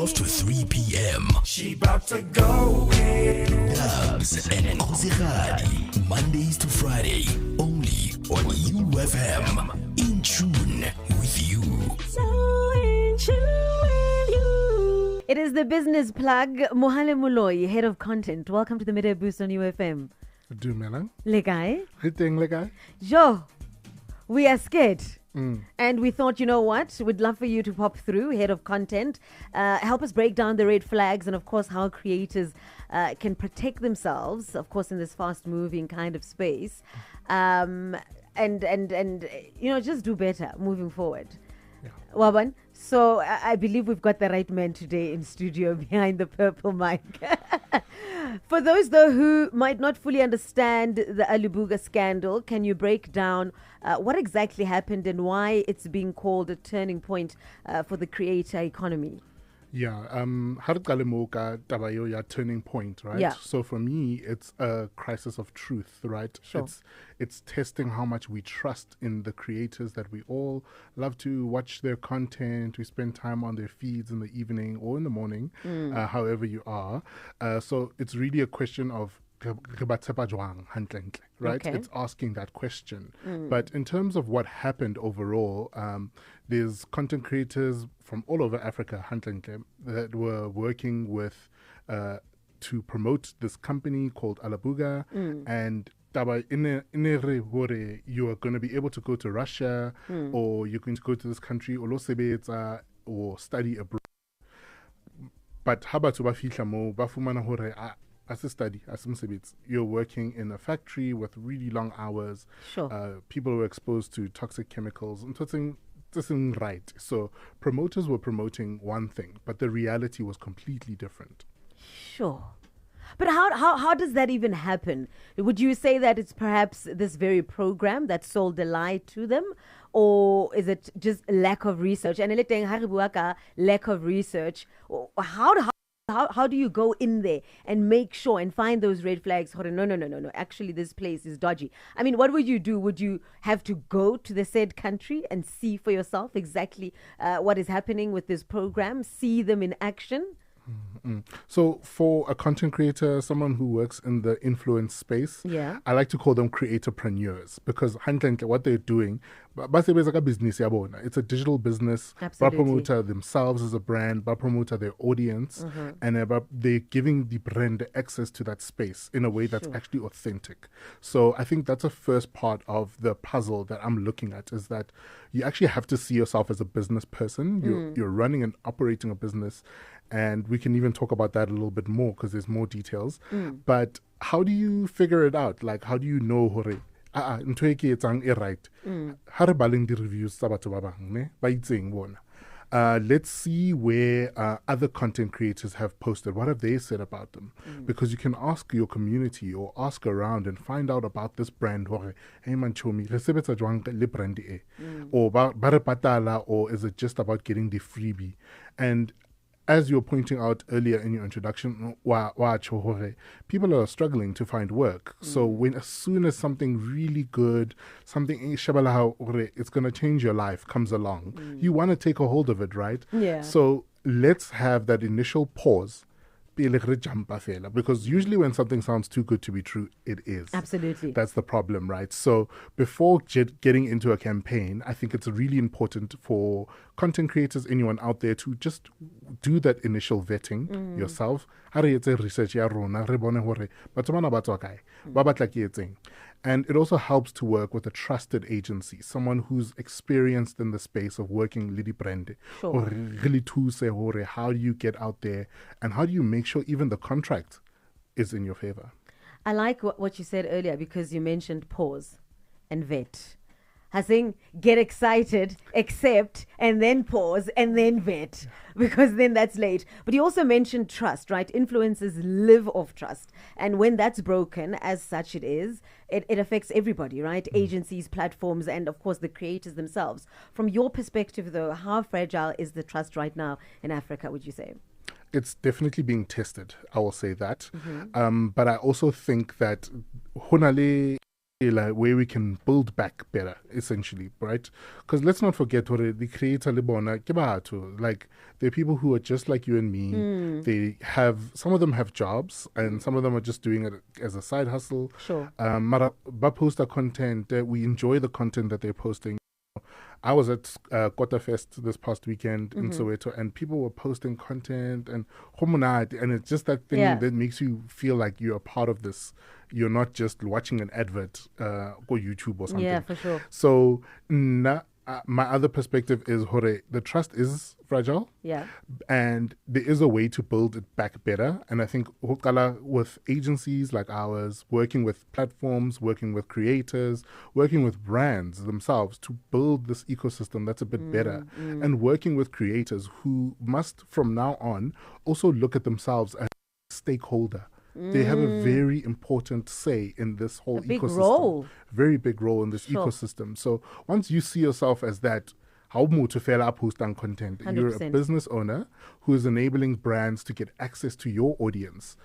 12 to 3 p.m. She about to go in. Dubs and Kuziradi, Mondays to Friday, only on UFM. In tune with you. So in tune with you. It is the business plug. Mohale Moloi, head of content. Welcome to the Midday Boost on UFM. Do melang? Legai? Hitting legai? Jo, we are scared. And we thought, you know what? We'd love for you to pop through, head of content, help us break down the red flags and, of course, how creators can protect themselves, of course, in this fast-moving kind of space. And you know, just do better moving forward. Yeah. Waban, so I believe we've got the right man today in studio behind the purple mic. For those, though, who might not fully understand the Alabuga scandal, can you break down what exactly happened and why it's being called a turning point for the creator economy? Yeah, Tabayo, turning point, right? Yeah. So for me, it's a crisis of truth, right? Sure. It's testing how much we trust in the creators that we all love to watch their content. We spend time on their feeds in the evening or in the morning, however you are. So it's really a question of right? Okay. It's asking that question. But in terms of what happened overall, there's content creators from all over Africa that were working with to promote this company called Alabuga, and you are going to be able to go to Russia, or you're going to go to this country or study abroad. But how about as a study, as you're working in a factory with really long hours. Sure. People were exposed to toxic chemicals. And this isn't right. So promoters were promoting one thing, but the reality was completely different. Sure. But how does that even happen? Would you say that it's perhaps this very program that sold a lie to them? Or is it just lack of research? And lack of research. How do you go in there and make sure and find those red flags? No. Actually, this place is dodgy. I mean, what would you do? Would you have to go to the said country and see for yourself exactly what is happening with this program? See them in action? So for a content creator, someone who works in the influence space, I like to call them creatorpreneurs, because what they're doing, it's a digital business. Promoter themselves as a brand, promoter their audience, and they're giving the brand access to that space in a way that's actually authentic. So I think that's a first part of the puzzle that I'm looking at, is that you actually have to see yourself as a business person. You're running and operating a business, and we can even talk about that a little bit more because there's more details. But how do you figure it out? Like, how do you know hore? Right. Reviews. Let's see where other content creators have posted. What have they said about them? Because you can ask your community or ask around and find out about this brand. Hey man, chomi, or is it just about getting the freebie? And as you were pointing out earlier in your introduction, people are struggling to find work. So as soon as something really good, something it's going to change your life comes along, you want to take a hold of it, right? Yeah. So let's have that initial pause. Because usually when something sounds too good to be true, it is. Absolutely. That's the problem, right? So before getting into a campaign, I think it's really important for content creators, anyone out there, to just do that initial vetting yourself. And it also helps to work with a trusted agency, someone who's experienced in the space of working Lidi Brande. Or really to how do you get out there and how do you make sure even the contract is in your favor? I like what you said earlier, because you mentioned pause and vet. Saying get excited, accept, and then pause, and then vet, because then that's late. But you also mentioned trust, right? Influencers live off trust. And when that's broken, as such it is, it affects everybody, right? Agencies, platforms, and of course the creators themselves. From your perspective, though, how fragile is the trust right now in Africa, would you say? It's definitely being tested, I will say that. But I also think that Hunale like where we can build back better, essentially, right? Because let's not forget what the creator libona like there are people who are just like you and me. They have, some of them have jobs and some of them are just doing it as a side hustle. Sure. But post content, we enjoy the content that they're posting. I was at Kota Fest this past weekend in Soweto, and people were posting content and it's just that thing that makes you feel like you're a part of this. You're not just watching an advert or YouTube or something. Yeah, for sure. So my other perspective is, the trust is fragile. Yeah. And there is a way to build it back better. And I think with agencies like ours, working with platforms, working with creators, working with brands themselves to build this ecosystem that's a bit better, and working with creators who must from now on also look at themselves as a stakeholder. They have a very important say in this whole ecosystem. Very big role in this ecosystem. So once you see yourself as that, how to fail up who's done content, 100%. You're a business owner who is enabling brands to get access to your audience.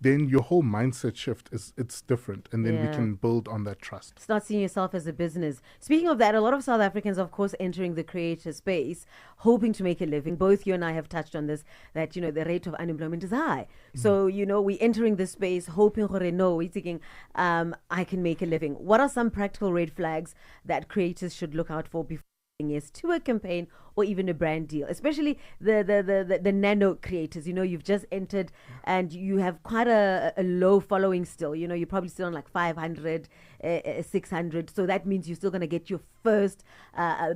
Then your whole mindset shift it's different, and then we can build on that trust. Start seeing yourself as a business. Speaking of that, a lot of South Africans, of course, entering the creator space, hoping to make a living. Both you and I have touched on this, that, the rate of unemployment is high. So, we entering the space, hoping, we're thinking, I can make a living. What are some practical red flags that creators should look out for before yes to a campaign or even a brand deal, especially the nano creators? You've just entered and you have quite a low following still. You're probably still on like 500, 600. So that means you're still going to get your first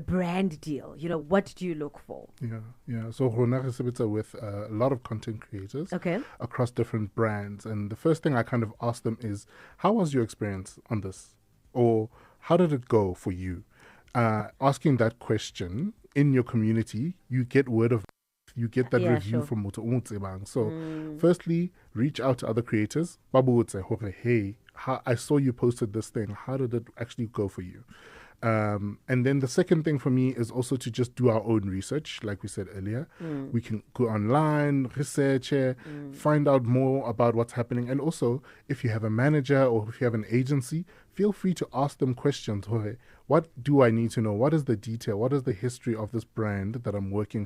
brand deal. What do you look for? Yeah. So Rona Resebetsa with a lot of content creators across different brands. And the first thing I kind of ask them is, how was your experience on this? Or how did it go for you? Asking that question in your community, you get word of, you get that review from Moto Umutsebang. So, firstly, reach out to other creators. Babu would say, hey, I saw you posted this thing. How did it actually go for you? And then the second thing for me is also to just do our own research, like we said earlier. We can go online, research, find out more about what's happening. And also, if you have a manager or if you have an agency, feel free to ask them questions. What do I need to know? What is the detail? What is the history of this brand that I'm working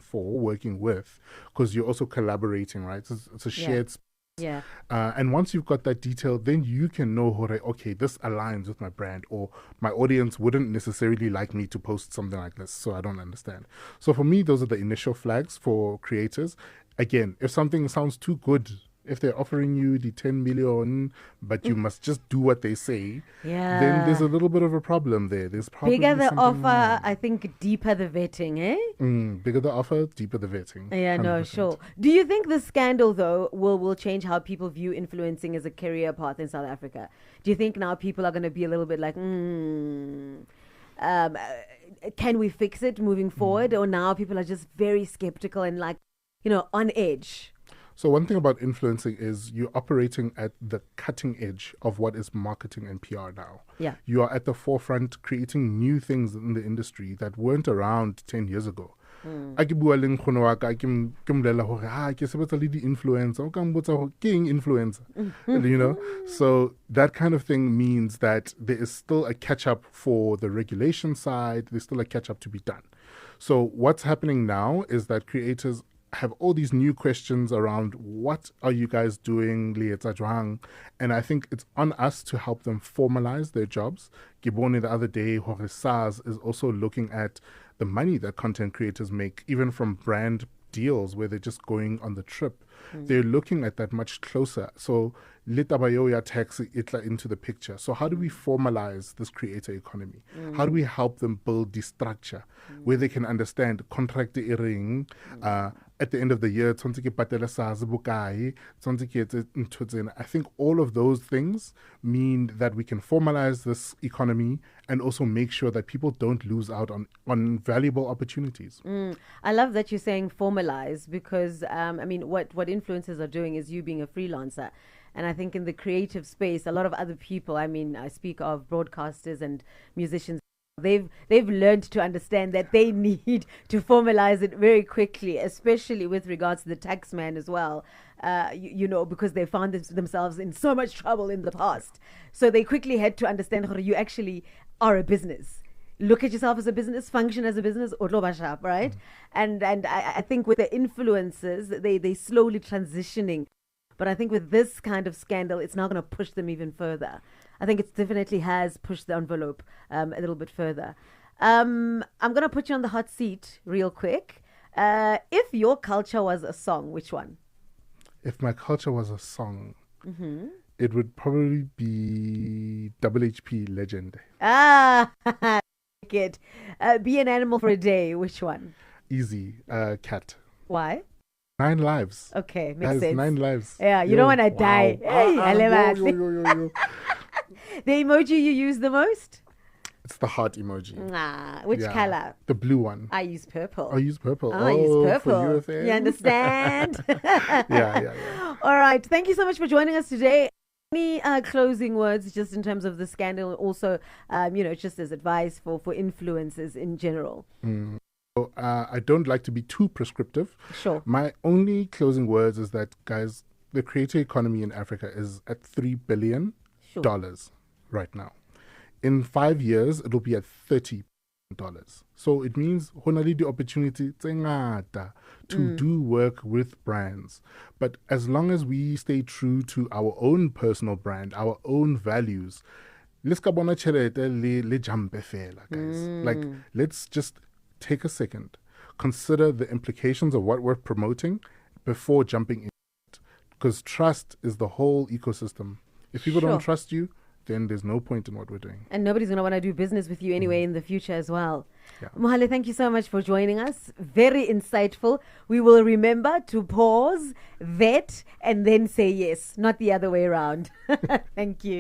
with? Because you're also collaborating, right? It's a shared space. Yeah. And once you've got that detail, then you can know, okay, this aligns with my brand, or my audience wouldn't necessarily like me to post something like this, so I don't understand. So for me, those are the initial flags for creators. Again, if something sounds too good, if they're offering you the 10 million, but you must just do what they say, then there's a little bit of a problem there. There's probably bigger the offer, wrong. I think deeper the vetting, Bigger the offer, deeper the vetting. Yeah, 100%. No, sure. Do you think this scandal, though, will change how people view influencing as a career path in South Africa? Do you think now people are going to be a little bit like, can we fix it moving forward? Or now people are just very skeptical and like, on edge? So one thing about influencing is you're operating at the cutting edge of what is marketing and PR now. Yeah. You are at the forefront creating new things in the industry that weren't around 10 years ago. So that kind of thing means that there is still a catch up for the regulation side. There's still a catch up to be done. So what's happening now is that creators have all these new questions around what are you guys doing, and I think it's on us to help them formalize their jobs. Gibone the other day, SARS is also looking at the money that content creators make, even from brand deals where they're just going on the trip. They're looking at that much closer. So litabayo tax itla into the picture. So how do we formalize this creator economy? How do we help them build the structure where they can understand contract earring at the end of the year, I think all of those things mean that we can formalize this economy and also make sure that people don't lose out on valuable opportunities. I love that you're saying formalize, because what influencers are doing is you being a freelancer. And I think in the creative space, a lot of other people, I speak of broadcasters and musicians, They've learned to understand that they need to formalize it very quickly, especially with regards to the tax man as well. Because they found themselves in so much trouble in the past. So they quickly had to understand how you actually are a business. Look at yourself as a business, function as a business, right? And I think with the influencers, they slowly transitioning. But I think with this kind of scandal, it's now going to push them even further. I think it definitely has pushed the envelope a little bit further. I'm going to put you on the hot seat real quick. If your culture was a song, which one? If my culture was a song, it would probably be WHP Legend. It. Be an animal for a day, which one? Easy. Cat. Why? 9 lives. Okay, makes sense. 9 lives. Yeah, you don't want to die. Hey, The emoji you use the most? It's the heart emoji. Which color? The blue one. I use purple. I use purple. I use purple. For you understand? Yeah. All right. Thank you so much for joining us today. Any closing words just in terms of the scandal? Also, just as advice for influencers in general. So, I don't like to be too prescriptive. Sure. My only closing words is that, guys, the creator economy in Africa is at $3 billion right now. In 5 years, it'll be at $30 billion. So it means honali the opportunity to do work with brands. But as long as we stay true to our own personal brand, our own values, let's jump guys. Like, let's just take a second, consider the implications of what we're promoting before jumping in it. Because trust is the whole ecosystem. If people don't trust you, then there's no point in what we're doing. And nobody's going to want to do business with you anyway in the future as well. Yeah. Mohale, thank you so much for joining us. Very insightful. We will remember to pause, vet, and then say yes, not the other way around. Thank you.